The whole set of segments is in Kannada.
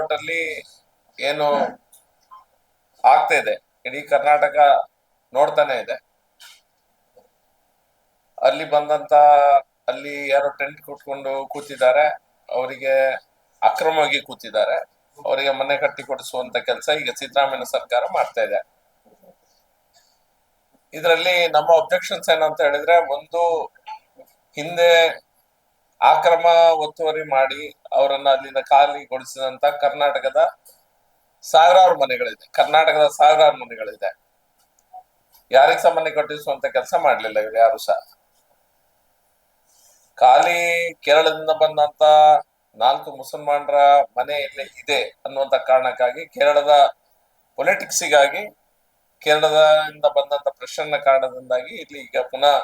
ಲೇಔಟ್ ಅಲ್ಲಿ ಏನು ಆಗ್ತಾ ಇದೆ ಇಡೀ ಕರ್ನಾಟಕ ನೋಡ್ತಾನೆ ಇದೆ. ಅಲ್ಲಿ ಬಂದಂತ ಅಲ್ಲಿ ಯಾರೋ ಟೆಂಟ್ ಕುಟ್ಕೊಂಡು ಕೂತಿದ್ದಾರೆ, ಅವರಿಗೆ ಅಕ್ರಮವಾಗಿ ಕೂತಿದ್ದಾರೆ, ಅವರಿಗೆ ಮನೆ ಕಟ್ಟಿ ಕೊಡಿಸುವಂತ ಕೆಲಸ ಈಗ ಸಿದ್ದರಾಮಯ್ಯ ಸರ್ಕಾರ ಮಾಡ್ತಾ ಇದೆ. ಇದರಲ್ಲಿ ನಮ್ಮ ಅಬ್ಜೆಕ್ಷನ್ಸ್ ಏನಂತ ಹೇಳಿದ್ರೆ, ಒಂದು ಹಿಂದೆ ಆಕ್ರಮ ಒತ್ತುವರಿ ಮಾಡಿ ಅವರನ್ನ ಅಲ್ಲಿಂದ ಖಾಲಿಗೊಳಿಸಿದಂತ ಕರ್ನಾಟಕದ ಸಾವಿರಾರು ಮನೆಗಳಿದೆ. ಯಾರಿಗ ಸಹ ಮನೆ ಕಟ್ಟಿಸುವಂತ ಕೆಲಸ ಮಾಡ್ಲಿಲ್ಲ ಇವ್ರು ಯಾರು ಸಹ. ಖಾಲಿ ಕೇರಳದಿಂದ ಬಂದಂತ 4 ಮುಸಲ್ಮಾನರ ಮನೆ ಇಲ್ಲಿ ಇದೆ ಅನ್ನುವಂತ ಕಾರಣಕ್ಕಾಗಿ ಕೇರಳದ ಪೊಲಿಟಿಕ್ಸಿಗಾಗಿ, ಕೇರಳದಿಂದ ಬಂದಂತ ಪ್ರೆಷರ್ನ ಕಾರಣದಿಂದಾಗಿ ಇಲ್ಲಿ ಈಗ ಪುನಃ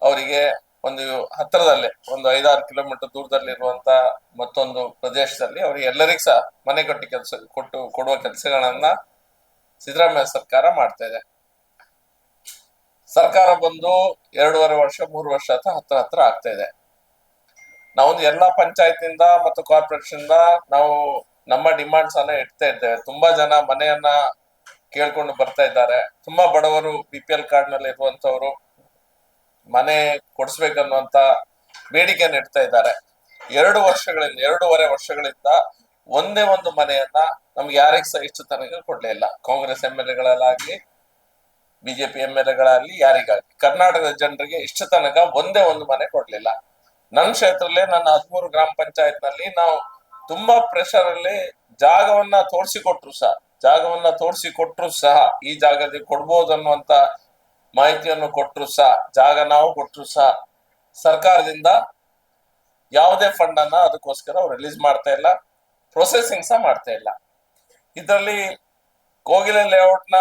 ಅವರಿಗೆ ಒಂದು ಹತ್ತಿರದಲ್ಲೇ ಒಂದು 5-6 ಕಿಲೋಮೀಟರ್ ದೂರದಲ್ಲಿರುವಂತ ಮತ್ತೊಂದು ಪ್ರದೇಶದಲ್ಲಿ ಅವರಿಗೆ ಎಲ್ಲರಿಗೂ ಸಹ ಮನೆ ಕಟ್ಟಿ ಕೊಡುವ ಕೆಲಸಗಳನ್ನ ಸಿದ್ದರಾಮಯ್ಯ ಸರ್ಕಾರ ಮಾಡ್ತಾ ಇದೆ. ಸರ್ಕಾರ ಬಂದು 2.5 ವರ್ಷ 3 ವರ್ಷ ಹತ್ರ ಆಗ್ತಾ ಇದೆ. ನಾವು ಎಲ್ಲಾ ಪಂಚಾಯತ್ನಿಂದ ಮತ್ತು ಕಾರ್ಪೊರೇಷನ್ ನಾವು ನಮ್ಮ ಡಿಮಾಂಡ್ಸ್ ಅನ್ನ ಇಡ್ತಾ ಇದ್ದೇವೆ. ತುಂಬಾ ಜನ ಮನೆಯನ್ನ ಕೇಳ್ಕೊಂಡು ಬರ್ತಾ ಇದ್ದಾರೆ. ತುಂಬಾ ಬಡವರು BPL ಕಾರ್ಡ್ ನಲ್ಲಿ ಇರುವಂತವರು ಮನೆ ಕೊಡಿಸ್ಬೇಕನ್ನುವಂತ ಬೇಡಿಕೆಯನ್ನು ಇಡ್ತಾ ಇದ್ದಾರೆ. 2.5 ವರ್ಷಗಳಿಂದ ಒಂದೇ ಒಂದು ಮನೆಯನ್ನ ನಮ್ಗೆ ಯಾರಿಗ ಸಹ ಇಷ್ಟು ತನಕ ಕೊಡ್ಲೇ ಇಲ್ಲ. ಕಾಂಗ್ರೆಸ್ MLA ಬಿಜೆಪಿ MLA ಯಾರಿಗಾಗಲಿ ಕರ್ನಾಟಕದ ಜನರಿಗೆ ಇಷ್ಟು ತನಕ ಒಂದೇ ಒಂದು ಮನೆ ಕೊಡ್ಲಿಲ್ಲ. ನನ್ನ ಕ್ಷೇತ್ರದಲ್ಲಿ ನನ್ನ 13 ಗ್ರಾಮ ಪಂಚಾಯತ್ ನಲ್ಲಿ ನಾವು ತುಂಬಾ ಪ್ರೆಷರ್ ಅಲ್ಲಿ ಜಾಗವನ್ನ ತೋರಿಸಿಕೊಟ್ರು ಸಹ ಈ ಜಾಗದಲ್ಲಿ ಕೊಡ್ಬೋದು ಅನ್ನುವಂತ ಮಾಹಿತಿಯನ್ನು ಕೊಟ್ಟರು ಸಹ, ಜಾಗ ನಾವು ಕೊಟ್ಟರು ಸಹ ಸರ್ಕಾರದಿಂದ ಯಾವುದೇ ಫಂಡ್ ಅನ್ನ ಅದಕ್ಕೋಸ್ಕರ ಅವ್ರು ರಿಲೀಸ್ ಮಾಡ್ತಾ ಇಲ್ಲ, ಪ್ರೊಸೆಸಿಂಗ್ ಸಹ ಮಾಡ್ತಾ ಇಲ್ಲ. ಇದರಲ್ಲಿ ಕೋಗಿಲೆ ಲೇಔಟ್ ನ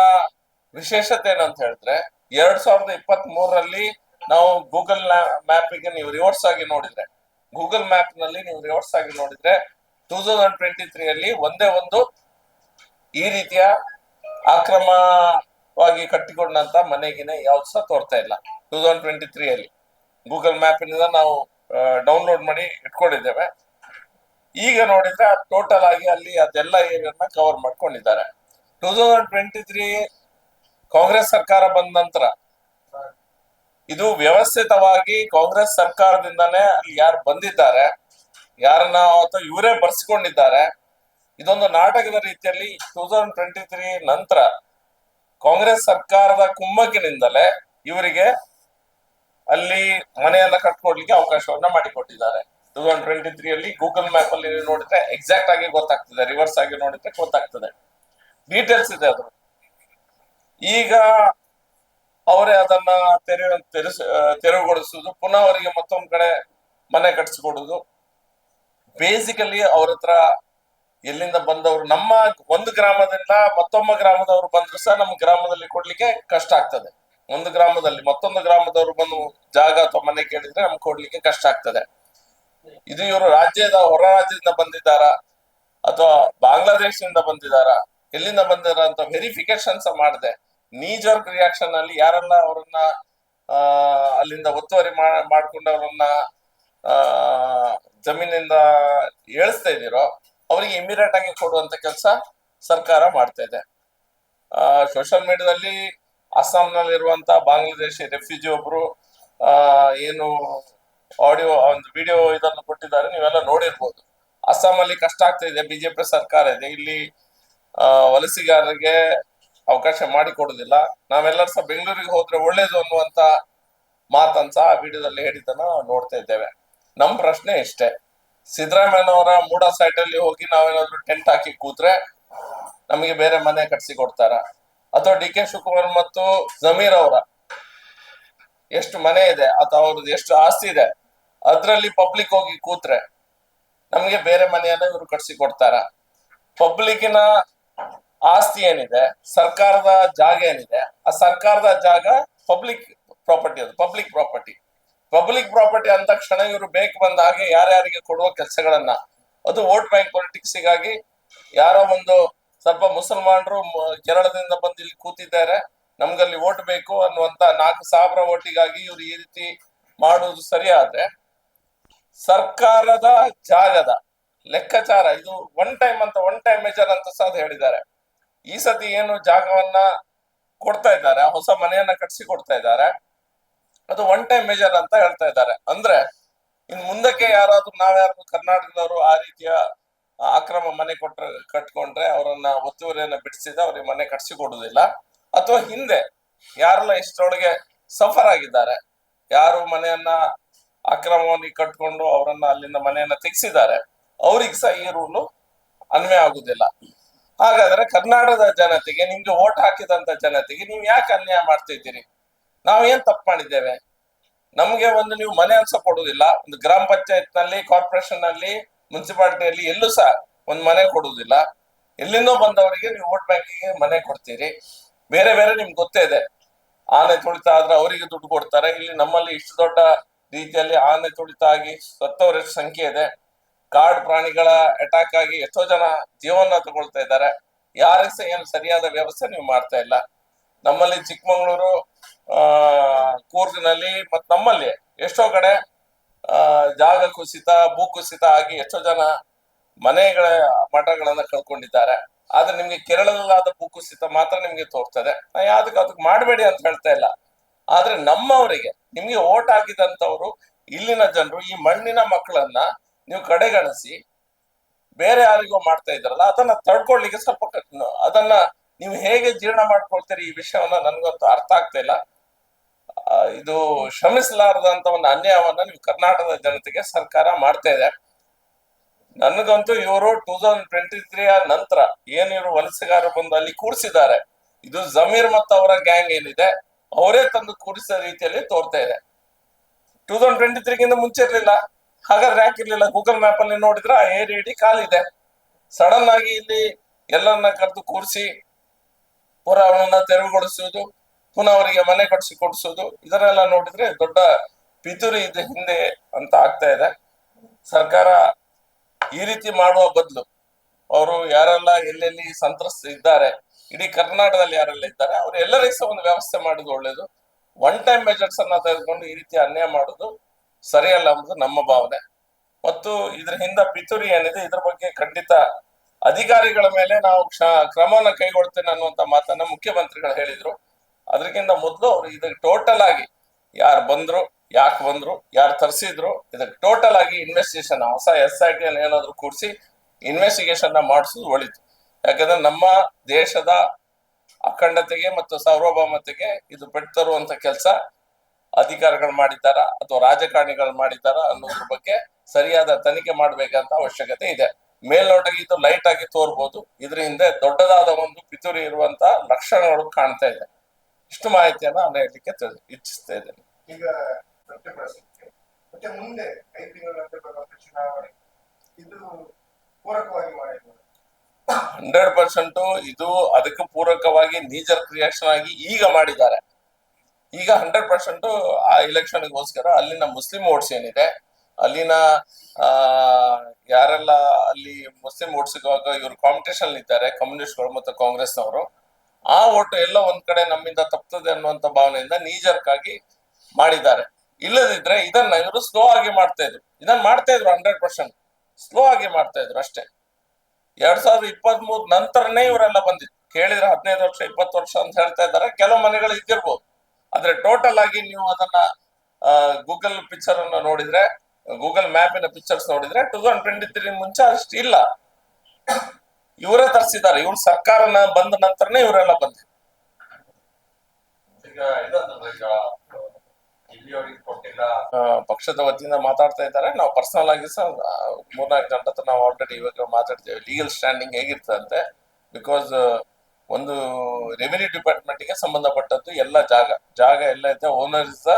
ವಿಶೇಷತೆ ಏನಂತ ಹೇಳಿದ್ರೆ, 2023ರಲ್ಲಿ ನಾವು ಗೂಗಲ್ ಮ್ಯಾಪಿಗೆ ನೀವು ರಿವರ್ಸ್ ಆಗಿ ನೋಡಿದ್ರೆ 2023 ಅಲ್ಲಿ ಒಂದೇ ಒಂದು ಈ ರೀತಿಯ ಆಕ್ರಮವಾಗಿ ಕಟ್ಟಿಕೊಂಡಂತ ಮನೆಗಿನೇ ಯಾವ್ದು ಸಹ ತೋರ್ತಾ ಇಲ್ಲ. 2023 ಗೂಗಲ್ ಮ್ಯಾಪ್ ಇಂದ ನಾವು ಡೌನ್ಲೋಡ್ ಮಾಡಿ ಇಟ್ಕೊಂಡಿದ್ದೇವೆ. ಈಗ ನೋಡಿದ್ರೆ ಟೋಟಲ್ ಆಗಿ ಅಲ್ಲಿ ಅದೆಲ್ಲ ಏರಿಯಾನ ಕವರ್ ಮಾಡ್ಕೊಂಡಿದ್ದಾರೆ. 2023 ಕಾಂಗ್ರೆಸ್ ಸರ್ಕಾರ ಬಂದ ನಂತರ ಇದು ವ್ಯವಸ್ಥಿತವಾಗಿ ಕಾಂಗ್ರೆಸ್ ಸರ್ಕಾರದಿಂದಾನೇ ಅಲ್ಲಿ ಯಾರು ಬಂದಿದ್ದಾರೆ, ಯಾರನ್ನ ಅಥವಾ ಇವರೇ ಬರ್ಸ್ಕೊಂಡಿದ್ದಾರೆ, ಇದೊಂದು ನಾಟಕದ ರೀತಿಯಲ್ಲಿ 2023 ನಂತರ ಕಾಂಗ್ರೆಸ್ ಸರ್ಕಾರದ ಕುಮ್ಮಕ್ಕಿನಿಂದಲೇ ಇವರಿಗೆ ಅಲ್ಲಿ ಮನೆಯನ್ನ ಕಟ್ಕೊಡ್ಲಿಕ್ಕೆ ಅವಕಾಶವನ್ನ ಮಾಡಿಕೊಟ್ಟಿದ್ದಾರೆ. 2023 ಗೂಗಲ್ ಮ್ಯಾಪ್ ಅಲ್ಲಿ ನೋಡಿದ್ರೆ ಎಕ್ಸಾಕ್ಟ್ ಆಗಿ ಗೊತ್ತಾಗ್ತದೆ, ರಿವರ್ಸ್ ಆಗಿ ನೋಡಿದ್ರೆ ಗೊತ್ತಾಗ್ತದೆ, ಡೀಟೇಲ್ಸ್ ಇದೆ ಅದು. ಈಗ ಅವರೇ ಅದನ್ನ ತೆರವುಗೊಳಿಸುವುದು, ಪುನಃ ಅವರಿಗೆ ಮತ್ತೊಂದ್ ಕಡೆ ಮನೆ ಕಟ್ಸಿಕೊಡುದು. ಬೇಸಿಕಲಿ ಅವ್ರ ಹತ್ರ ಎಲ್ಲಿಂದ ಬಂದವರು, ನಮ್ಮ ಒಂದು ಗ್ರಾಮದಿಂದ ಮತ್ತೊಮ್ಮ ಗ್ರಾಮದವರು ಬಂದ್ರು ಸಹ ನಮ್ಮ ಗ್ರಾಮದಲ್ಲಿ ಕೊಡ್ಲಿಕ್ಕೆ ಕಷ್ಟ ಆಗ್ತದೆ. ಒಂದು ಗ್ರಾಮದಲ್ಲಿ ಮತ್ತೊಂದು ಗ್ರಾಮದವರು ಬಂದು ಜಾಗ ಅಥವಾ ಮನೆ ಕೇಳಿದ್ರೆ ನಮ್ಗೆ ಕೊಡ್ಲಿಕ್ಕೆ ಕಷ್ಟ ಆಗ್ತದೆ. ಇದು ಇವರು ಹೊರ ರಾಜ್ಯದಿಂದ ಬಂದಿದ್ದಾರ ಅಥವಾ ಬಾಂಗ್ಲಾದೇಶದಿಂದ ಬಂದಿದ್ದಾರ, ಎಲ್ಲಿಂದ ಬಂದಿದಾರ ಅಂತ ವೆರಿಫಿಕೇಶನ್ ಸಹ ಮಾಡದೆ ನೀಜರ್ಕ್ ರಿಯಾಕ್ಷನ್ ಅಲ್ಲಿ ಯಾರೆಲ್ಲ ಅವರನ್ನ ಅಲ್ಲಿಂದ ಒತ್ತುವರಿ ಮಾಡ್ಕೊಂಡು ಅವರನ್ನ ಜಮೀನಿಂದ ಏಳಿಸ್ತಾ ಇದ್ದೀರೋ ಅವರಿಗೆ ಇಮಿಡಿಯೇಟ್ ಆಗಿ ಕೊಡುವಂತ ಕೆಲಸ ಸರ್ಕಾರ ಮಾಡ್ತಾ ಇದೆ. ಸೋಷಿಯಲ್ ಮೀಡಿಯಾದಲ್ಲಿ ಅಸ್ಸಾಂನಲ್ಲಿರುವಂತ ಬಾಂಗ್ಲಾದೇಶಿ ರೆಫ್ಯೂಜಿ ಒಬ್ರು ಏನು ಆಡಿಯೋ ಒಂದು ವಿಡಿಯೋ ಇದನ್ನು ಕೊಟ್ಟಿದ್ದಾರೆ, ನೀವೆಲ್ಲ ನೋಡಿರ್ಬೋದು. ಅಸ್ಸಾಂ ಅಲ್ಲಿ ಕಷ್ಟ ಆಗ್ತಾ ಇದೆ, ಬಿಜೆಪಿ ಸರ್ಕಾರ ಇದೆ, ಇಲ್ಲಿ ವಲಸಿಗಾರರಿಗೆ ಅವಕಾಶ ಮಾಡಿಕೊಡುದಿಲ್ಲ, ನಾವೆಲ್ಲರೂ ಸಹ ಬೆಂಗಳೂರಿಗೆ ಹೋದ್ರೆ ಒಳ್ಳೇದು ಅನ್ನುವಂತ ಮಾತನ್ನ ಸಹ ವಿಡಿಯೋದಲ್ಲಿ ಹೇಳಿದ್ದನ್ನ ನೋಡ್ತಾ ಇದ್ದೇವೆ. ನಮ್ ಪ್ರಶ್ನೆ ಇಷ್ಟೇ, ಸಿದ್ದರಾಮಯ್ಯನವರ ಮೂಡಾ ಸೈಟ್ ಅಲ್ಲಿ ಹೋಗಿ ನಾವೇನಾದ್ರೂ ಟೆಂಟ್ ಹಾಕಿ ಕೂತ್ರೆ ನಮಗೆ ಬೇರೆ ಮನೆ ಕಟ್ಸಿ ಕೊಡ್ತಾರ? ಅಥವಾ DK ಶಿವಕುಮಾರ್ ಮತ್ತು ಜಮೀರ್ ಅವರ ಎಷ್ಟು ಮನೆ ಇದೆ ಅಥವಾ ಅವ್ರದ್ದು ಎಷ್ಟು ಆಸ್ತಿ ಇದೆ ಅದ್ರಲ್ಲಿ ಪಬ್ಲಿಕ್ ಹೋಗಿ ಕೂತ್ರೆ ನಮ್ಗೆ ಬೇರೆ ಮನೆಯನ್ನ ಇವರು ಕಟ್ಸಿ ಕೊಡ್ತಾರ? ಪಬ್ಲಿಕ್ಕಿನ ಆಸ್ತಿ ಏನಿದೆ, ಸರ್ಕಾರದ ಜಾಗ ಏನಿದೆ, ಆ ಸರ್ಕಾರದ ಜಾಗ ಪಬ್ಲಿಕ್ ಪ್ರಾಪರ್ಟಿ, ಅದು ಪಬ್ಲಿಕ್ ಪ್ರಾಪರ್ಟಿ ಅಂದ ತಕ್ಷಣ ಇವರು ಬೇಕು ಬಂದ ಹಾಗೆ ಯಾರ್ಯಾರಿಗೆ ಕೊಡುವ ಕೆಲಸಗಳನ್ನ, ಅದು ವೋಟ್ ಬ್ಯಾಂಕ್ ಪೊಲಿಟಿಕ್ಸ್ಗಾಗಿ ಯಾರೋ ಒಂದು ಸ್ವಲ್ಪ ಮುಸಲ್ಮಾನರು ಕೇರಳದಿಂದ ಬಂದು ಇಲ್ಲಿ ಕೂತಿದ್ದಾರೆ, ನಮ್ಗಲ್ಲಿ ವೋಟ್ ಬೇಕು ಅನ್ನುವಂತ 4,000 ಓಟಿಗಾಗಿ ಇವ್ರು ಈ ರೀತಿ ಮಾಡುವುದು ಸರಿಯಾದ್ರೆ, ಸರ್ಕಾರದ ಜಾಗದ ಲೆಕ್ಕಾಚಾರ ಇದು ಒನ್ ಟೈಮ್ ಮೆಜರ್ ಅಂತ ಸಹ ಹೇಳಿದ್ದಾರೆ. ಈ ಸತಿ ಏನು ಜಾಗವನ್ನ ಕೊಡ್ತಾ ಇದ್ದಾರೆ, ಹೊಸ ಮನೆಯನ್ನ ಕಟ್ಸಿ ಕೊಡ್ತಾ ಇದ್ದಾರೆ, ಅದು ಒನ್ ಟೈಮ್ ಮೆಜರ್ ಅಂತ ಹೇಳ್ತಾ ಇದ್ದಾರೆ. ಅಂದ್ರೆ ಇನ್ ಮುಂದಕ್ಕೆ ಯಾರಾದ್ರೂ ನಾವ್ಯಾರು ಕರ್ನಾಟಕದವರು ಆ ರೀತಿಯ ಅಕ್ರಮ ಮನೆ ಕಟ್ಕೊಂಡ್ರೆ ಅವರನ್ನ ಒತ್ತುವರಿಯನ್ನ ಬಿಡಿಸಿದ ಅವ್ರಿಗೆ ಮನೆ ಕಟ್ಸಿ ಕೊಡುದಿಲ್ಲ. ಅಥವಾ ಹಿಂದೆ ಯಾರೆಲ್ಲ ಇಷ್ಟರೊಳಗೆ ಸಫರ್ ಆಗಿದ್ದಾರೆ, ಯಾರು ಮನೆಯನ್ನ ಅಕ್ರಮವಾಗಿ ಕಟ್ಕೊಂಡು ಅವರನ್ನ ಅಲ್ಲಿಂದ ಮನೆಯನ್ನ ತೆಗೆಸಿದ್ದಾರೆ, ಅವ್ರಿಗೆ ಸಹ ಈ ರೂಲು ಅನ್ವಯ ಆಗುದಿಲ್ಲ. ಹಾಗಾದ್ರೆ ಕರ್ನಾಟಕದ ಜನತೆಗೆ, ನಿಮ್ಗೆ ಓಟ್ ಹಾಕಿದಂತ ಜನತೆಗೆ ನೀವು ಯಾಕೆ ಅನ್ಯಾಯ ಮಾಡ್ತಿದ್ದೀರಿ? ನಾವೇನ್ ತಪ್ಪು ಮಾಡಿದ್ದೇವೆ? ನಮ್ಗೆ ಒಂದು ನೀವು ಮನೆ ಅನ್ಸ ಕೊಡುದಿಲ್ಲ, ಒಂದು ಗ್ರಾಮ ಪಂಚಾಯತ್ ನಲ್ಲಿ, ಕಾರ್ಪೊರೇಷನ್ ನಲ್ಲಿ, ಮುನ್ಸಿಪಾಲಿಟಿಯಲ್ಲಿ ಎಲ್ಲೂ ಸಹ ಒಂದ್ ಮನೆ ಕೊಡುವುದಿಲ್ಲ. ಎಲ್ಲಿಂದೋ ಬಂದವರಿಗೆ ನೀವು ವೋಟ್ ಬ್ಯಾಂಕಿಗೆ ಮನೆ ಕೊಡ್ತೀರಿ. ಬೇರೆ ಬೇರೆ ನಿಮ್ಗೆ ಗೊತ್ತೇ ಇದೆ, ಆನೆ ತುಳಿತ ಆದ್ರೆ ಅವರಿಗೆ ದುಡ್ಡು ಕೊಡ್ತಾರೆ. ಇಲ್ಲಿ ನಮ್ಮಲ್ಲಿ ಇಷ್ಟು ದೊಡ್ಡ ರೀತಿಯಲ್ಲಿ ಆನೆ ತುಳಿತ ಆಗಿ ಸತ್ತವರ ಸಂಖ್ಯೆ ಇದೆ. ಕಾಡು ಪ್ರಾಣಿಗಳ ಅಟ್ಯಾಕ್ ಆಗಿ ಎಷ್ಟೋ ಜನ ಜೀವನ ತಗೊಳ್ತಾ ಇದ್ದಾರೆ. ಯಾರಿಗೆ ಸಹ ಏನು ಸರಿಯಾದ ವ್ಯವಸ್ಥೆ ನೀವು ಮಾಡ್ತಾ ಇಲ್ಲ. ನಮ್ಮಲ್ಲಿ ಚಿಕ್ಕಮಗಳೂರು, ಕೂರ್ಗ್ನಲ್ಲಿ ಮತ್ತು ನಮ್ಮಲ್ಲಿ ಎಷ್ಟೋ ಕಡೆ ಜಾಗ ಕುಸಿತ, ಭೂ ಕುಸಿತ ಆಗಿ ಎಷ್ಟೋ ಜನ ಮನೆಗಳ ಮಠಗಳನ್ನ ಕಳ್ಕೊಂಡಿದ್ದಾರೆ. ಆದ್ರೆ ನಿಮ್ಗೆ ಕೇರಳದಲ್ಲಾದ ಭೂಕುಸಿತ ಮಾತ್ರ ನಿಮ್ಗೆ ತೋರ್ತದೆ. ನಾ ಅದಕ್ಕೆ ಮಾಡಬೇಡಿ ಅಂತ ಹೇಳ್ತಾ ಇಲ್ಲ. ಆದ್ರೆ ನಮ್ಮವರಿಗೆ, ನಿಮ್ಗೆ ಓಟ್ ಹಾಕಿದಂತವ್ರು, ಇಲ್ಲಿನ ಜನರು, ಈ ಮಣ್ಣಿನ ಮಕ್ಕಳನ್ನ ನೀವು ಕಡೆಗಣಿಸಿ ಬೇರೆ ಯಾರಿಗೋ ಮಾಡ್ತಾ ಇದ್ರಲ್ಲ, ಅದನ್ನ ತಡ್ಕೊಳ್ಲಿಕ್ಕೆ ಸ್ವಲ್ಪ ಅದನ್ನ ನೀವು ಹೇಗೆ ಜೀರ್ಣ ಮಾಡ್ಕೊಳ್ತೀರಿ ಈ ವಿಷಯವನ್ನ ನನ್ಗಂತೂ ಅರ್ಥ ಆಗ್ತಾ ಇಲ್ಲ. ಇದು ಶ್ರಮಿಸಲಾರದಂತ ಒಂದು ಅನ್ಯಾಯವನ್ನ ನೀವು ಕರ್ನಾಟಕದ ಜನತೆಗೆ ಸರ್ಕಾರ ಮಾಡ್ತಾ ಇದೆ. ನನಗಂತೂ ಇವರು 2023 ನಂತರ ಏನ್ ಇವರು ವಲಸೆಗಾರರು ಬಂದು ಅಲ್ಲಿ ಕೂರಿಸಿದ್ದಾರೆ, ಇದು ಜಮೀರ್ ಮತ್ತು ಅವರ ಗ್ಯಾಂಗ್ ಏನಿದೆ ಅವರೇ ತಂದು ಕೂರಿಸಿದ ರೀತಿಯಲ್ಲಿ ತೋರ್ತಾ ಇದೆ. 2023ಗಿಂತ ಮುಂಚೆ ಇರ್ಲಿಲ್ಲ. ಹಾಗಾದ್ರೆ ಯಾಕಿರ್ಲಿಲ್ಲ? ಗೂಗಲ್ ಮ್ಯಾಪ್ ಅಲ್ಲಿ ನೋಡಿದ್ರೆ ಆ ಏರಿಯಾ ಇಡೀ ಖಾಲಿದೆ. ಸಡನ್ ಆಗಿ ಇಲ್ಲಿ ಎಲ್ಲರನ್ನ ಕರೆದು ಕೂರಿಸಿ ಪುನಃ ಅವನನ್ನ ತೆರವುಗೊಳಿಸುವುದು, ಪುನಃ ಅವರಿಗೆ ಮನೆ ಕಟ್ಸಿ ಕೊಡಿಸುವುದು, ಇದನ್ನೆಲ್ಲ ನೋಡಿದ್ರೆ ದೊಡ್ಡ ಪಿತೂರಿ ಇದೆ ಹಿಂದೆ ಅಂತ ಆಗ್ತಾ ಇದೆ. ಸರ್ಕಾರ ಈ ರೀತಿ ಮಾಡುವ ಬದಲು ಅವರು ಯಾರೆಲ್ಲ ಎಲ್ಲೆಲ್ಲಿ ಸಂತ್ರಸ್ತ ಇದ್ದಾರೆ, ಇಡೀ ಕರ್ನಾಟಕದಲ್ಲಿ ಯಾರೆಲ್ಲ ಇದ್ದಾರೆ, ಅವ್ರು ಎಲ್ಲರಿಗೂ ಸಹ ಒಂದು ವ್ಯವಸ್ಥೆ ಮಾಡುದು ಒಳ್ಳೇದು. ಒನ್ ಟೈಮ್ ಮೆಜರ್ಸ್ ಅನ್ನ ತೆಗೆದುಕೊಂಡು ಈ ರೀತಿ ಅನ್ಯಾಯ ಮಾಡುದು ಸರಿಯಲ್ಲ ಅನ್ನೋದು ನಮ್ಮ ಭಾವನೆ. ಮತ್ತು ಇದ್ರ ಹಿಂದ ಪಿತೂರಿ ಏನಿದೆ, ಇದ್ರ ಬಗ್ಗೆ ಖಂಡಿತ ಅಧಿಕಾರಿಗಳ ಮೇಲೆ ನಾವು ಕ್ರಮವನ್ನ ಕೈಗೊಳ್ತೇನೆ ಅನ್ನುವಂತ ಮಾತನ್ನ ಮುಖ್ಯಮಂತ್ರಿಗಳು ಹೇಳಿದ್ರು. ಅದಕ್ಕಿಂತ ಮೊದಲು ಅವರು ಇದಕ್ಕೆ ಟೋಟಲ್ ಆಗಿ ಯಾರು ಬಂದ್ರು, ಯಾಕೆ ಬಂದ್ರು, ಯಾರು ತರಿಸಿದ್ರು, ಇದಕ್ಕೆ ಟೋಟಲ್ ಆಗಿ ಇನ್ವೆಸ್ಟಿಗೇಷನ್, ಹೊಸ SIT ಅನ್ನು ಏನಾದ್ರು ಕೂಡಿಸಿ ಇನ್ವೆಸ್ಟಿಗೇಷನ್ ಮಾಡಿಸೋದು ಒಳಿತು. ಯಾಕಂದ್ರೆ ನಮ್ಮ ದೇಶದ ಅಖಂಡತೆಗೆ ಮತ್ತು ಸಾರ್ವಭೌಮತೆಗೆ ಇದು ಪೆಟ್ಟು ತರುವಂತ ಕೆಲಸ ಅಧಿಕಾರಿಗಳು ಮಾಡಿದ್ದಾರ ಅಥವಾ ರಾಜಕಾರಣಿಗಳು ಮಾಡಿದ್ದಾರ ಅನ್ನೋದ್ರ ಬಗ್ಗೆ ಸರಿಯಾದ ತನಿಖೆ ಮಾಡ್ಬೇಕಂತ ಅವಶ್ಯಕತೆ ಇದೆ. ಮೇಲ್ನೋಟಕ್ಕೆ ಇದು ಲೈಟ್ ಆಗಿ ತೋರ್ಬೋದು, ಇದ್ರ ಹಿಂದೆ ದೊಡ್ಡದಾದ ಒಂದು ಪಿತೂರಿ ಇರುವಂತ ಲಕ್ಷಣಗಳು ಕಾಣ್ತಾ ಇದೆ. ಇಷ್ಟು ಮಾಹಿತಿಯನ್ನ ನಾನು ಹೇಳಲಿಕ್ಕೆ ಇಚ್ಛಿಸ್ತಾ ಇದ್ದೇನೆ. ಈಗ ಮತ್ತೆ ಮುಂದೆ 5 ತಿಂಗಳ ನಂತರ ಬರುವಂತ ಚುನಾವಣೆ ಇದು ಪೂರಕವಾಗಿ ಮಾಡಿದ್ರು 100% ಇದು ಅದಕ್ಕೆ ಪೂರಕವಾಗಿ ನೀಜರ್ ಕ್ರಿಯೇಷನ್ ಆಗಿ ಈಗ ಮಾಡಿದ್ದಾರೆ. ಈಗ 100% ಆ ಎಲೆಕ್ಷನ್ಗೋಸ್ಕರ ಅಲ್ಲಿನ ಮುಸ್ಲಿಂ ವೋಟ್ಸ್ ಏನಿದೆ, ಅಲ್ಲಿನ ಯಾರೆಲ್ಲ ಅಲ್ಲಿ ಮುಸ್ಲಿಂ ವೋಟ್ಸ್ಗಾಗ ಇವರು ಕಾಂಪಿಟೇಷನ್ ಇದ್ದಾರೆ, ಕಮ್ಯುನಿಸ್ಟ್ಗಳು ಮತ್ತು ಕಾಂಗ್ರೆಸ್ನವರು, ಆ ಓಟು ಎಲ್ಲ ಒಂದ್ ಕಡೆ ನಮ್ಮಿಂದ ತಪ್ತದೆ ಅನ್ನುವಂತ ಭಾವನೆಯಿಂದ ನೀಜರ್ಕಾಗಿ ಮಾಡಿದ್ದಾರೆ. ಇಲ್ಲದಿದ್ರೆ ಇದನ್ನ ಇವರು ಸ್ಲೋ ಆಗಿ ಮಾಡ್ತಾ ಇದ್ರು. ಇದನ್ನ ಮಾಡ್ತಾ ಇದ್ರು 100% ಸ್ಲೋ ಆಗಿ ಮಾಡ್ತಾ ಇದ್ರು ಅಷ್ಟೇ. 2023 ನಂತರನೇ ಇವರೆಲ್ಲ ಬಂದಿದ್ರು. ಕೇಳಿದ್ರೆ 15 ವರ್ಷ 20 ವರ್ಷ ಅಂತ ಹೇಳ್ತಾ ಇದ್ದಾರೆ. ಕೆಲವು ಮನೆಗಳು ಇದ್ದಿರ್ಬೋದು, ಆದ್ರೆ ಟೋಟಲ್ ಆಗಿ ನೀವು ಅದನ್ನ ಗೂಗಲ್ ಪಿಕ್ಚರ್ ಅನ್ನ ನೋಡಿದ್ರೆ, ಗೂಗಲ್ ಮ್ಯಾಪಿನ ಪಿಕ್ಚರ್ಸ್ ನೋಡಿದ್ರೆ 2023 ಮುಂಚೆ ಅಷ್ಟು ಇಲ್ಲ. ಇವರೇ ತರಿಸಿದ್ದಾರೆ. ಇವ್ರ ಸರ್ಕಾರನ ಬಂದ ನಂತರನೇ ಇವರೆಲ್ಲ ಬಂದಿದ್ರು. ಈಗ ಪಕ್ಷದ ವತಿಯಿಂದ ಮಾತಾಡ್ತಾ ಇದ್ದಾರೆ. ನಾವು ಪರ್ಸನಲ್ ಆಗಿ ಸಹ 3-4 ಗಂಟೆ ಹತ್ರ ನಾವು ಆಲ್ರೆಡಿ ಇವಾಗ ಮಾತಾಡ್ತೇವೆ. ಲೀಗಲ್ ಸ್ಟ್ಯಾಂಡಿಂಗ್ ಹೇಗಿರ್ತದಂತೆ, ಬಿಕಾಸ್ ಒಂದು ರೆವಿನ್ಯೂ ಡಿಪಾರ್ಟ್ಮೆಂಟ್ ಗೆ ಸಂಬಂಧಪಟ್ಟದ್ದು ಎಲ್ಲ ಜಾಗ ಎಲ್ಲ ಇದೆ. Owner is the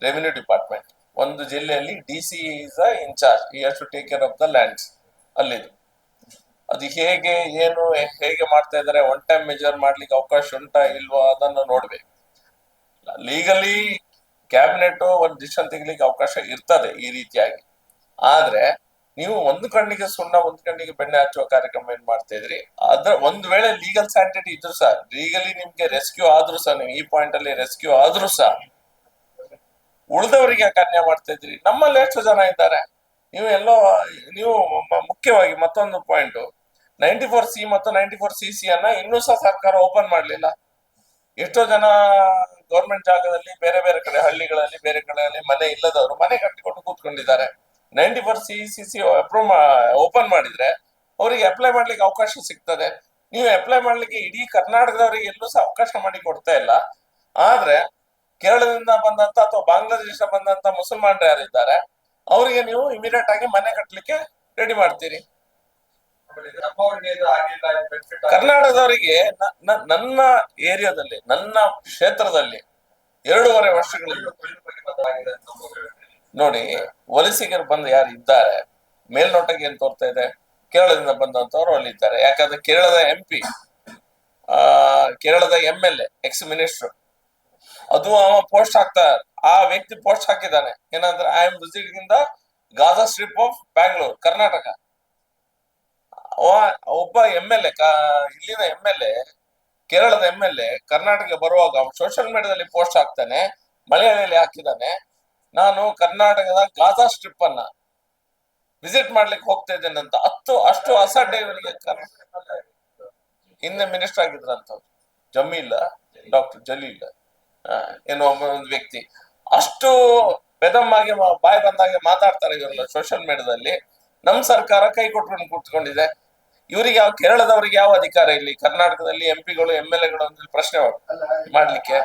revenue department. ಒಂದು ಜಿಲ್ಲೆಯಲ್ಲಿ DC is incharge, he has to take care of the lands. ಅಲ್ಲಿ ಅದು ಹೇಗೆ ಮಾಡ್ತಾ ಇದ್ದಾರೆ, ಒನ್ ಟೈಮ್ ಮೆಜರ್ ಮಾಡ್ಲಿಕ್ಕೆ ಅವಕಾಶ ಉಂಟಾ ಇಲ್ವಾ ಅದನ್ನು ನೋಡ್ಬೇಕು. ಲೀಗಲಿ ಕ್ಯಾಬಿನೆಟ್ ಒಂದು ಡಿಸಿಷನ್ ತೆಗಿಲಿಕ್ಕೆ ಅವಕಾಶ ಇರ್ತದೆ ಈ ರೀತಿಯಾಗಿ. ಆದ್ರೆ ನೀವು ಒಂದು ಕಣ್ಣಿಗೆ ಸುಣ್ಣ ಒಂದು ಕಣ್ಣಿಗೆ ಬೆಣ್ಣೆ ಹಚ್ಚುವ ಕಾರ್ಯಕ್ರಮ ಏನ್ ಮಾಡ್ತಾ ಇದ್ರಿ. ಅದ್ರ ಒಂದ್ ವೇಳೆ ಲೀಗಲ್ ಸ್ಯಾನಿಟಿ ಇದ್ರು ಸಹ, ಲೀಗಲಿ ನಿಮ್ಗೆ ರೆಸ್ಕ್ಯೂ ಆದ್ರೂ ಸಹ, ನೀವು ಈ ಪಾಯಿಂಟ್ ಅಲ್ಲಿ ರೆಸ್ಕ್ಯೂ ಆದ್ರೂ ಸಹ ಉಳಿದವರಿಗೆ ಯಾಕೆ ಅನ್ಯಾಯ ಮಾಡ್ತಾ ಇದ್ರಿ? ನಮ್ಮಲ್ಲಿ ಎಷ್ಟು ಜನ ಇದ್ದಾರೆ? ನೀವು ಎಲ್ಲೋ ನೀವು ಮುಖ್ಯವಾಗಿ ಮತ್ತೊಂದು ಪಾಯಿಂಟ್ 94C ಮತ್ತು 94CC ಅನ್ನ ಇನ್ನೂ ಸಹ ಸರ್ಕಾರ ಓಪನ್ ಮಾಡ್ಲಿಲ್ಲ. ಎಷ್ಟೋ ಜನ ಗೌರ್ಮೆಂಟ್ ಜಾಗದಲ್ಲಿ ಬೇರೆ ಬೇರೆ ಕಡೆ ಹಳ್ಳಿಗಳಲ್ಲಿ ಬೇರೆ ಕಡೆಯಲ್ಲಿ ಮನೆ ಇಲ್ಲದವರು ಮನೆ ಕಟ್ಟಿಕೊಂಡು ಕೂತ್ಕೊಂಡಿದ್ದಾರೆ. 94CCC ಅಪ್ರೂವ್ ಓಪನ್ ಮಾಡಿದ್ರೆ ಅವರಿಗೆ ಅಪ್ಲೈ ಮಾಡ್ಲಿಕ್ಕೆ ಅವಕಾಶ ಸಿಗ್ತದೆ. ನೀವು ಅಪ್ಲೈ ಮಾಡ್ಲಿಕ್ಕೆ ಇಡೀ ಕರ್ನಾಟಕದವರಿಗೆ ಎಲ್ಲೂ ಸಹ ಅವಕಾಶ ಮಾಡಿ ಕೊಡ್ತಾ ಇಲ್ಲ. ಆದ್ರೆ ಕೇರಳದಿಂದ ಬಂದಂತ ಅಥವಾ ಬಾಂಗ್ಲಾದೇಶ ಬಂದಂತ ಮುಸಲ್ಮಾನರು ಯಾರಿದ್ದಾರೆ ಅವರಿಗೆ ನೀವು ಇಮಿಡಿಯೇಟ್ ಆಗಿ ಮನೆ ಕಟ್ಟಲಿಕ್ಕೆ ರೆಡಿ ಮಾಡ್ತೀರಿ. ಕರ್ನಾಟಕದವರಿಗೆ ನನ್ನ ಏರಿಯಾದಲ್ಲಿ ನನ್ನ ಕ್ಷೇತ್ರದಲ್ಲಿ 2.5 ವರ್ಷಗಳಲ್ಲಿ ನೋಡಿ ವಲಸಿಗರು ಬಂದು ಯಾರು ಇದ್ದಾರೆ ಮೇಲ್ನೋಟಕ್ಕೆ ಏನ್ ತೋರ್ತಾ ಇದೆ, ಕೇರಳದಿಂದ ಬಂದಂತವ್ರು ಅಲ್ಲಿ ಇದ್ದಾರೆ. ಯಾಕಂದ್ರೆ ಕೇರಳದ MP, ಕೇರಳದ MLA, ಎಕ್ಸ್ ಮಿನಿಸ್ಟರ್, ಅದು ಅವ ಪೋಸ್ಟ್ ಹಾಕ್ತಾ, ಆ ವ್ಯಕ್ತಿ ಪೋಸ್ಟ್ ಹಾಕಿದ್ದಾನೆ ಏನಂದ್ರೆ I am visiting the Gaza strip of Bangalore, Karnataka. ಒಬ್ಬ MLA, ಇಲ್ಲಿನ MLA, ಕೇರಳದ MLA ಕರ್ನಾಟಕ ಬರುವಾಗ ಸೋಷಿಯಲ್ ಮೀಡಿಯಾದಲ್ಲಿ ಪೋಸ್ಟ್ ಹಾಕ್ತಾನೆ, ಮಲಯಾಳಿಯಲ್ಲಿ ಹಾಕಿದ್ದಾನೆ, ನಾನು ಕರ್ನಾಟಕದ ಗಾಜಾ ಸ್ಟ್ರಿಪ್ ಅನ್ನ ವಿಸಿಟ್ ಮಾಡ್ಲಿಕ್ಕೆ ಹೋಗ್ತಾ ಇದ್ದೇನೆ ಅಂತ. ಅಷ್ಟು ಅಸಡ್ಡೆ ಇವರಿಗೆ. ಹಿಂದೆ ಮಿನಿಸ್ಟರ್ ಆಗಿದ್ರಂತ ಜಮೀಲ್, ಡಾಕ್ಟರ್ ಜಲೀಲ್ ಎನ್ನುವ ಒಂದು ವ್ಯಕ್ತಿ ಅಷ್ಟು ಬೆದಮ್ಮಾಗಿ ಬಾಯಿ ಬಂದಾಗೆ ಮಾತಾಡ್ತಾರೆ ಇವರೆಲ್ಲ ಸೋಷಿಯಲ್ ಮೀಡಿಯಾದಲ್ಲಿ. ನಮ್ ಸರ್ಕಾರ ಕೈ ಕೊಟ್ಕೊಂಡು ಕೂತ್ಕೊಂಡಿದೆ. ಇವರಿಗೆ ಯಾವ ಕೇರಳದವರಿಗೆ ಯಾವ ಅಧಿಕಾರ ಇಲ್ಲಿ ಕರ್ನಾಟಕದಲ್ಲಿ MP ಗಳು MLA ಗಳು ಅಂತ ಪ್ರಶ್ನೆ ಮಾಡ್ಲಿಕ್ಕೆ?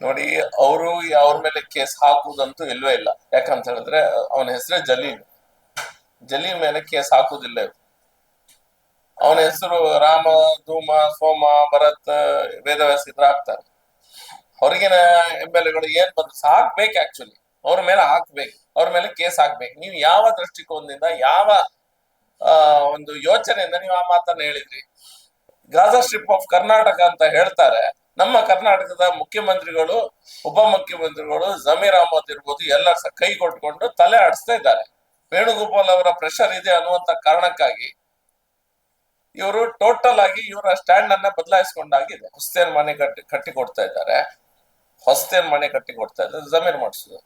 ನೋಡಿ, ಅವರು ಅವ್ರ ಮೇಲೆ ಕೇಸ್ ಹಾಕುವುದಂತೂ ಇಲ್ವೇ ಇಲ್ಲ. ಯಾಕಂತ ಹೇಳಿದ್ರೆ ಅವನ ಹೆಸರೇ ಜಲೀಲ್. ಜಲೀಲ್ ಮೇಲೆ ಕೇಸ್ ಹಾಕುವುದಿಲ್ಲ ಇವರು. ಅವನ ಹೆಸರು ರಾಮ, ಧೂಮ, ಸೋಮ, ಭರತ್, ವೇದವ್ಯಾಸ ಇದ್ರ ಹಾಕ್ತಾರೆ. ಹೊರಗಿನ MLA ಗಳು ಏನ್ ಬಂದು ಹಾಕ್ಬೇಕು, ಆಕ್ಚುಲಿ ಅವ್ರ ಮೇಲೆ ಹಾಕ್ಬೇಕು, ಅವ್ರ ಮೇಲೆ ಕೇಸ್ ಹಾಕ್ಬೇಕು. ನೀವು ಯಾವ ದೃಷ್ಟಿಕೋನದಿಂದ, ಯಾವ ಒಂದು ಯೋಚನೆಯಿಂದ ನೀವು ಆ ಮಾತನ್ನ ಹೇಳಿದ್ರಿ? ಗಾಜಾ ಸ್ಟ್ರಿಪ್ ಆಫ್ ಕರ್ನಾಟಕ ಅಂತ ಹೇಳ್ತಾರೆ. ನಮ್ಮ ಕರ್ನಾಟಕದ ಮುಖ್ಯಮಂತ್ರಿಗಳು, ಉಪಮುಖ್ಯಮಂತ್ರಿಗಳು, ಜಮೀರ್ ಅಹಮದ್ ಇರ್ಬೋದು, ಎಲ್ಲರ ಸಹ ಕೈ ಕೊಟ್ಕೊಂಡು ತಲೆ ಆಡಿಸ್ತಾ ಇದ್ದಾರೆ. ವೇಣುಗೋಪಾಲ್ ಅವರ ಪ್ರೆಷರ್ ಇದೆ ಅನ್ನುವಂತ ಕಾರಣಕ್ಕಾಗಿ ಇವರು ಟೋಟಲ್ ಆಗಿ ಇವರ ಸ್ಟ್ಯಾಂಡ್ ಅನ್ನ ಬದಲಾಯಿಸಿಕೊಂಡಾಗಿದೆ. ಹೊಸ್ತೇನ್ ಮನೆ ಕಟ್ಟಿ ಕೊಡ್ತಾ ಇದ್ದಾರೆ, ಹೊಸ್ತೇನ್ ಮನೆ ಕಟ್ಟಿ ಕೊಡ್ತಾ ಇದ್ದಾರೆ, ಜಮೀರ್ ಮಾಡಿಸುದು.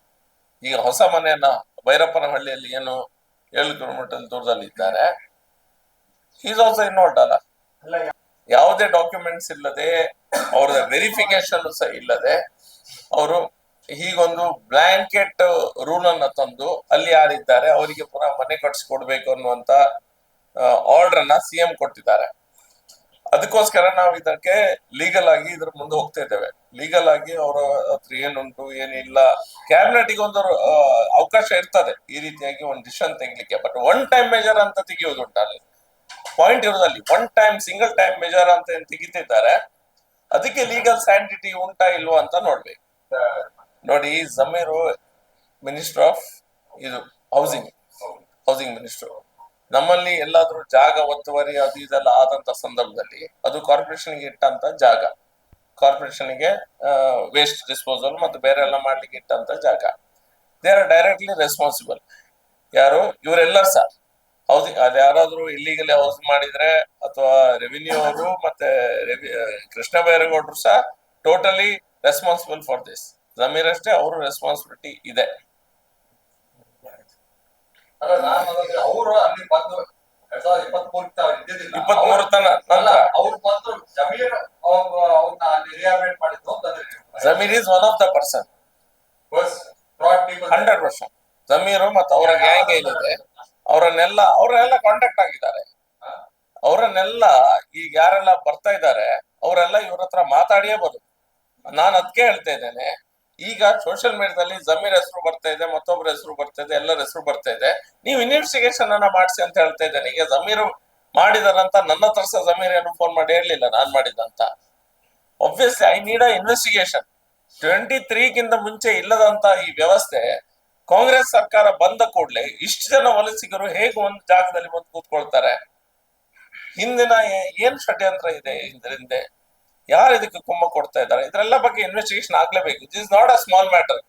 ಈಗ ಹೊಸ ಮನೆಯನ್ನ ಭೈರಪ್ಪನಹಳ್ಳಿಯಲ್ಲಿ ಏನು 7 ಕಿಲೋಮೀಟರ್ ದೂರದಲ್ಲಿ ಇದ್ದಾರೆ. ಈಸ್ ಆಲ್ಸೋ ಇನ್ವಾಲ್ಡ್ ಅಲ್ಲ. ಯಾವುದೇ ಡಾಕ್ಯುಮೆಂಟ್ಸ್ ಇಲ್ಲದೆ, ಅವ್ರ ವೆರಿಫಿಕೇಶನ್ ಸಹ ಇಲ್ಲದೆ ಅವರು ಹೀಗೊಂದು ಬ್ಲಾಂಕೆಟ್ ರೂಲ್ ಅನ್ನ ತಂದು ಅಲ್ಲಿ ಯಾರಿದ್ದಾರೆ ಅವರಿಗೆ ಪುನಃ ಮನೆ ಕಟ್ಸಿಕೊಡ್ಬೇಕು ಅನ್ನುವಂತ ಆರ್ಡರ್ ಅನ್ನ CM ಕೊಟ್ಟಿದ್ದಾರೆ. ಅದಕ್ಕೋಸ್ಕರ ನಾವು ಇದಕ್ಕೆ ಲೀಗಲ್ ಆಗಿ ಇದ್ರ ಮುಂದೆ ಹೋಗ್ತಾ ಇದ್ದೇವೆ. ಲೀಗಲ್ ಆಗಿ ಅವರ ಹತ್ರ ಏನುಂಟು ಏನಿಲ್ಲ, ಕ್ಯಾಬಿನೆಟ್ ಗೆ ಒಂದು ಅವಕಾಶ ಇರ್ತದೆ ಈ ರೀತಿಯಾಗಿ ಒಂದು ಡಿಸಿಷನ್ ತೆಗಿಲಿಕ್ಕೆ. ಬಟ್ ಒನ್ ಟೈಮ್ ಮೆಜರ್ ಅಂತ ತೆಗೆಯೋದುಂಟ, ಅಲ್ಲಿ ಪಾಯಿಂಟ್ ಇರೋದಲ್ಲಿ one time single time measure ಅಂತ ಏನ್ ತೆಗಿತಿದ್ದಾರೆ, ಅದಕ್ಕೆ ಲೀಗಲ್ ಸ್ಯಾಂಟಿಟಿ ಉಂಟಾ ಇಲ್ವಾ ಅಂತ ನೋಡ್ಬೇಕು. ನೋಡಿ, ಜಮೀರು ಮಿನಿಸ್ಟರ್ ಆಫ್ ಇದು ಹೌಸಿಂಗ್ ಮಿನಿಸ್ಟರ್. ನಮ್ಮಲ್ಲಿ ಎಲ್ಲಾದ್ರೂ ಜಾಗ ಒತ್ತುವರಿ ಅದು ಇದೆಲ್ಲ ಆದಂತ ಸಂದರ್ಭದಲ್ಲಿ ಅದು ಕಾರ್ಪೊರೇಷನ್ಗೆ ಇಟ್ಟಂತ ಜಾಗ, ಕಾರ್ಪೊರೇಷನ್ಗೆ ವೇಸ್ಟ್ ಡಿಸ್ಪೋಸಲ್ ಮತ್ತು ಬೇರೆ ಎಲ್ಲ ಮಾಡ್ಲಿಕ್ಕೆ ಇಟ್ಟಂತ ಜಾಗ, ದೇ ಆರ್ ಡೈರೆಕ್ಟ್ಲಿ ರೆಸ್ಪಾನ್ಸಿಬಲ್. ಯಾರು? ಇವರೆಲ್ಲ ಸರ್ ಹೌಸಿಂಗ್, ಅದು ಯಾರಾದ್ರೂ ಇಲ್ಲಿಗಲಿ ಹೌಸ್ ಮಾಡಿದ್ರೆ ಅಥವಾ ರೆವಿನ್ಯೂ ಅವರು ಮತ್ತೆ ಕೃಷ್ಣ ಬೈರೇಗೌಡರು ಸಹ totally responsible for this. Zameer ಅಷ್ಟೇ ಅವರು ರೆಸ್ಪಾನ್ಸಿಬಿಲಿಟಿ ಇದೆ. ಅವರು ಅಲ್ಲಿ ಬಂದು 23 ತನ ಅವ್ರು ಬಂದು ಜಮೀರ್ ಅವ್ರನ್ನ ಅಲ್ಲಿ ರಿಹಾಬಿಲಿಟ್ ಮಾಡಿದ್ದು Zameer is one of the person 100%. Zameer ಮತ್ತು ಅವರ ಗ್ಯಾಂಗ್ ಏನಿದೆ ಅವರೆಲ್ಲ ಕಾಂಟ್ಯಾಕ್ಟ್ ಆಗಿದ್ದಾರೆ. ಅವರನ್ನೆಲ್ಲ ಈಗ ಯಾರೆಲ್ಲ ಬರ್ತಾ ಇದ್ದಾರೆ ಅವರೆಲ್ಲ ಇವ್ರ ಹತ್ರ ಮಾತಾಡಿಯೇ ಬರುದು. ನಾನು ಅದಕ್ಕೆ ಹೇಳ್ತಾ ಇದ್ದೇನೆ, ಈಗ ಸೋಷಿಯಲ್ ಮೀಡಿಯಾದಲ್ಲಿ ಜಮೀರ್ ಹೆಸರು ಬರ್ತಾ ಇದೆ, ಮತ್ತೊಬ್ಬರ ಹೆಸರು ಬರ್ತಾ ಇದೆ, ಎಲ್ಲರ ಹೆಸರು ಬರ್ತಾ ಇದೆ. ನೀವು ಇನ್ವೆಸ್ಟಿಗೇಷನ್ ಅನ್ನ ಮಾಡಿಸಿ ಅಂತ ಹೇಳ್ತಾ ಇದ್ದೇನೆ. ಈಗ ಜಮೀರು ಮಾಡಿದಾರಂತ ನನ್ನ ಹತ್ರ ಸಹ ಜಮೀರ್ ಏನು ಫೋನ್ ಮಾಡಿ ಹೇಳಲಿಲ್ಲ ನಾನ್ ಮಾಡಿದಂತ. Obviously I need a investigation. 23ಗಿಂತ ಮುಂಚೆ ಇಲ್ಲದಂತ ಈ ವ್ಯವಸ್ಥೆ ಕಾಂಗ್ರೆಸ್ ಸರ್ಕಾರ ಬಂದ ಕೂಡಲೇ ಇಷ್ಟು ಜನ ವಲಸಿಗರು ಹೇಗೆ ಒಂದು ಜಾಗದಲ್ಲಿ ಬಂದು ಕೂತ್ಕೊಳ್ತಾರೆ? ಹಿಂದಿನ ಏನ್ ಷಡ್ಯಂತ್ರ ಇದೆ ಇದರಿಂದ? ಯಾರು ಇದಕ್ಕೆ ಕುಮ್ಮ ಕೊಡ್ತಾ ಇದ್ದಾರೆ? ಇದರೆಲ್ಲ ಬಗ್ಗೆ ಇನ್ವೆಸ್ಟಿಗೇಷನ್ ಆಗ್ಲೇಬೇಕು. This is not a small matter.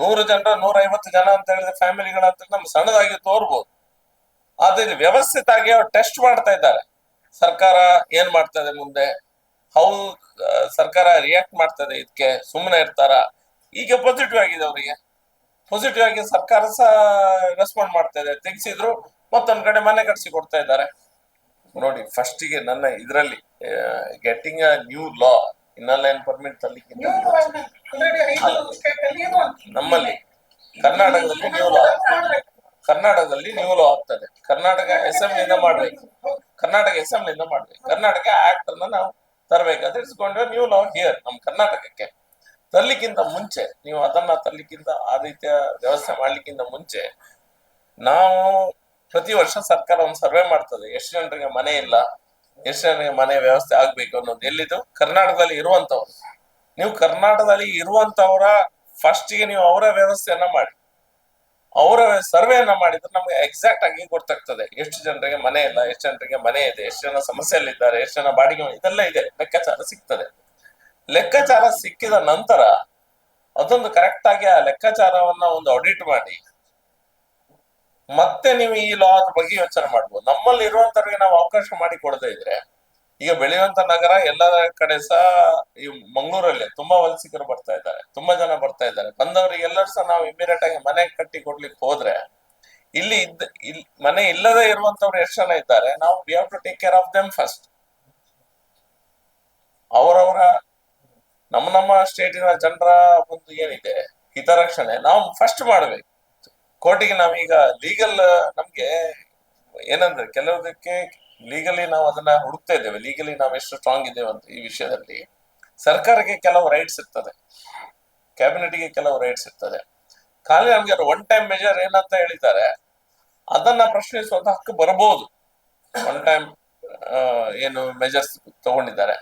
100 ಜನರ 150 ಜನ ಅಂತ ಹೇಳಿದ್ರೆ ಫ್ಯಾಮಿಲಿಗಳಂತ ನಮ್ಗೆ ಸಣ್ಣದಾಗಿ ತೋರ್ಬೋದು. ಆದ್ರೆ ಇದು ವ್ಯವಸ್ಥಿತ ಆಗಿ ಅವ್ರು ಟೆಸ್ಟ್ ಮಾಡ್ತಾ ಇದ್ದಾರೆ. ಸರ್ಕಾರ ಏನ್ ಮಾಡ್ತಾ ಇದೆ ಮುಂದೆ, ಹೌ ಸರ್ಕಾರ ರಿಯಾಕ್ಟ್ ಮಾಡ್ತದೆ ಇದಕ್ಕೆ, ಸುಮ್ಮನೆ ಇರ್ತಾರ? ಈಗ ಪಾಸಿಟಿವ್ ಆಗಿದೆ ಅವರಿಗೆ. ಪಾಸಿಟಿವ್ ಆಗಿ ಸರ್ಕಾರ ಸಹ ರೆಸ್ಪಾಂಡ್ ಮಾಡ್ತಾ ಇದೆ. ತೆಗ್ಸಿದ್ರು ಮತ್ತೊಂದ್ ಕಡೆ ಮನೆ ಕಟ್ಸಿ ಕೊಡ್ತಾ ಇದ್ದಾರೆ. ನೋಡಿ, ಫಸ್ಟ್ ಗೆ ನನ್ನ ಇದರಲ್ಲಿ getting a new law inner line permit ತರಲಿಕ್ಕಿಂತ ನೀವು ಆಲ್ರೆಡಿ 5 ಸ್ಟೇಟ್ ಅಲ್ಲಿ ಇದು ನಮ್ಮಲ್ಲಿ ಕರ್ನಾಟಕದಲ್ಲಿ ನ್ಯೂ ಲಾ, ಕರ್ನಾಟಕದಲ್ಲಿ ನ್ಯೂ ಲಾ ಆಗ್ತದೆ. ಕರ್ನಾಟಕ ಅಸೆಂಬ್ಲಿಯಿಂದ ಮಾಡ್ಬೇಕು, ಕರ್ನಾಟಕ ಅಸೆಂಬ್ಲಿಯಿಂದ ಮಾಡ್ಬೇಕು. ಕರ್ನಾಟಕ ಆಕ್ಟ್ ಅನ್ನ ನಾವು ತರಬೇಕಾದ್ರೆ ಇಟ್ಸ್ಕೊಂಡ್ರೆ ನ್ಯೂ ಲಾ ಹಿಯರ್ ನಮ್ಮ ಕರ್ನಾಟಕಕ್ಕೆ ತರ್ಲಿಕ್ಕಿಂತ ಮುಂಚೆ, ನೀವು ಅದನ್ನ ತರ್ಲಿಕ್ಕಿಂತ ಆ ರೀತಿಯ ವ್ಯವಸ್ಥೆ ಮಾಡ್ಲಿಕ್ಕಿಂತ ಮುಂಚೆ ನಾವು ಪ್ರತಿ ವರ್ಷ ಸರ್ಕಾರ ಒಂದು ಸರ್ವೆ ಮಾಡ್ತದೆ. ಎಷ್ಟು ಜನರಿಗೆ ಮನೆ ಇಲ್ಲ, ಎಷ್ಟು ಜನರಿಗೆ ಮನೆ ವ್ಯವಸ್ಥೆ ಆಗ್ಬೇಕು ಅನ್ನೋದು. ಎಲ್ಲಿದು? ಕರ್ನಾಟಕದಲ್ಲಿ ಇರುವಂತವ್ರು. ನೀವು ಕರ್ನಾಟಕದಲ್ಲಿ ಇರುವಂತವರ ಫಸ್ಟ್ ಗೆ ನೀವು ಅವರ ವ್ಯವಸ್ಥೆಯನ್ನ ಮಾಡಿ, ಅವರ ಸರ್ವೆಯನ್ನ ಮಾಡಿದ್ರೆ ನಮ್ಗೆ ಎಕ್ಸಾಕ್ಟ್ ಆಗಿ ಗೊತ್ತಾಗ್ತದೆ ಎಷ್ಟು ಜನರಿಗೆ ಮನೆ ಇಲ್ಲ, ಎಷ್ಟು ಜನರಿಗೆ ಮನೆ ಇದೆ, ಎಷ್ಟು ಜನ ಸಮಸ್ಯೆಯಲ್ಲಿದ್ದಾರೆ, ಎಷ್ಟು ಜನ ಬಾಡಿಗೆ ಇದೆಲ್ಲ ಇದೆ, ಲೆಕ್ಕಾಚಾರ ಸಿಗ್ತದೆ. ಲೆಕ್ಕಾಚಾರ ಸಿಕ್ಕಿದ ನಂತರ ಅದೊಂದು ಕರೆಕ್ಟ್ ಆಗಿ ಆ ಲೆಕ್ಕಾಚಾರವನ್ನ ಒಂದು ಆಡಿಟ್ ಮಾಡಿ ಮತ್ತೆ ನೀವು ಈ ಲಾ ಬಗ್ಗೆ ಯೋಚನೆ ಮಾಡ್ಬೋದು. ನಮ್ಮಲ್ಲಿ ಇರುವಂತವ್ರಿಗೆ ನಾವು ಅವಕಾಶ ಮಾಡಿ ಕೊಡದೇ ಇದ್ರೆ, ಈಗ ಬೆಳೆಯುವಂತ ನಗರ ಎಲ್ಲ ಕಡೆ ಸಹ ಈ ಮಂಗಳೂರಲ್ಲಿ ತುಂಬಾ ವಲಸಿಗರು ಬರ್ತಾ ಇದ್ದಾರೆ, ತುಂಬಾ ಜನ ಬರ್ತಾ ಇದ್ದಾರೆ. ಬಂದವರಿಗೆ ಎಲ್ಲರೂ ಸಹ ನಾವು ಇಮಿಡಿಯೇಟ್ ಆಗಿ ಮನೆ ಕಟ್ಟಿ ಕೊಡ್ಲಿಕ್ಕೆ ಹೋದ್ರೆ, ಇಲ್ಲಿ ಮನೆ ಇಲ್ಲದೆ ಇರುವಂತವ್ರು ಎಷ್ಟು ಜನ ಇದ್ದಾರೆ, ನಾವು we have to take care of them first. ಅವರವರ ನಮ್ಮ ಸ್ಟೇಟಿನ ಜನರ ಒಂದು ಏನಿದೆ ಹಿತರಕ್ಷಣೆ ನಾವು ಫಸ್ಟ್ ಮಾಡ್ಬೇಕು. ಕೋರ್ಟಿಗೆ ನಾವೀಗ ಲೀಗಲ್ ನಮ್ಗೆ ಏನಂದ್ರೆ ಕೆಲವುದಕ್ಕೆ ಲೀಗಲಿ ನಾವು ಅದನ್ನ ಹುಡುಕ್ತಾ ಇದ್ದೇವೆ, ಲೀಗಲಿ ನಾವು ಎಷ್ಟು ಸ್ಟ್ರಾಂಗ್ ಇದ್ದೇವೆ ಅಂತ. ಈ ವಿಷಯದಲ್ಲಿ ಸರ್ಕಾರಕ್ಕೆ ಕೆಲವು ರೈಟ್ಸ್ ಇರ್ತದೆ, ಕ್ಯಾಬಿನೆಟ್ಗೆ ಕೆಲವು ರೈಟ್ಸ್ ಇರ್ತದೆ. ಖಾಲಿ ನಮ್ಗೆ ಒನ್ ಟೈಮ್ ಮೆಜರ್ ಏನಂತ ಹೇಳಿದ್ದಾರೆ ಅದನ್ನ ಪ್ರಶ್ನಿಸುವಂತ ಹಕ್ಕು ಬರಬಹುದು. ಒನ್ ಟೈಮ್ ಏನು ಮೆಜರ್ಸ್ ತಗೊಂಡಿದ್ದಾರೆ.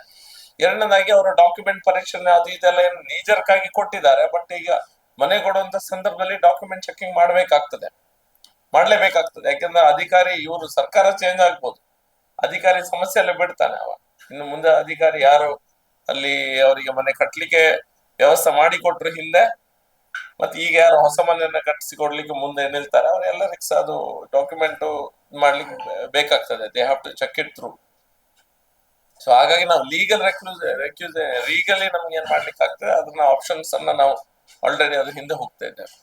ಎರಡನೇದಾಗಿ ಅವರ ಡಾಕ್ಯುಮೆಂಟ್ ಪರೀಕ್ಷೆ ಅದು ಇದೆಲ್ಲ ಏನು ನೀಜರ್ಕಾಗಿ ಕೊಟ್ಟಿದ್ದಾರೆ. ಬಟ್ ಈಗ ಮನೆ ಕೊಡುವಂತ ಸಂದರ್ಭದಲ್ಲಿ ಡಾಕ್ಯುಮೆಂಟ್ ಚೆಕಿಂಗ್ ಮಾಡ್ಲೇಬೇಕಾಗ್ತದೆ. ಯಾಕಂದ್ರೆ ಅಧಿಕಾರಿ ಇವರು ಸರ್ಕಾರ ಚೇಂಜ್ ಆಗ್ಬೋದು, ಅಧಿಕಾರಿ ಸಮಸ್ಯೆಲ್ಲ ಬಿಡ್ತಾನೆ ಅವ. ಇನ್ನು ಮುಂದೆ ಅಧಿಕಾರಿ ಯಾರು ಅಲ್ಲಿ ಅವರಿಗೆ ಮನೆ ಕಟ್ಲಿಕ್ಕೆ ವ್ಯವಸ್ಥೆ ಮಾಡಿ ಕೊಟ್ರು ಹಿಂದೆ, ಮತ್ತೆ ಈಗ ಯಾರು ಹೊಸ ಮನೆಯನ್ನ ಕಟ್ಟಿಸಿಕೊಡ್ಲಿಕ್ಕೆ ಮುಂದೆ ನಿಲ್ತಾರೆ, ಅವರೆಲ್ಲರಿಗೂ ಸಹ ಅದು ಡಾಕ್ಯುಮೆಂಟ್ ಮಾಡ್ಲಿಕ್ಕೆ ಬೇಕಾಗ್ತದೆ. They have to check it through. So ಹಾಗಾಗಿ ನಾವು ಲೀಗಲಿ ನಮ್ಗೆ ಏನ್ ಮಾಡ್ಲಿಕ್ಕೆ ಆಗ್ತದೆ ಅದನ್ನ ಆಪ್ಷನ್ಸ್ ಅನ್ನ ನಾವು ಆಲ್ರೆಡಿ ಅದ್ರ ಹಿಂದೆ ಹೋಗ್ತಾ ಇದ್ದೇವೆ.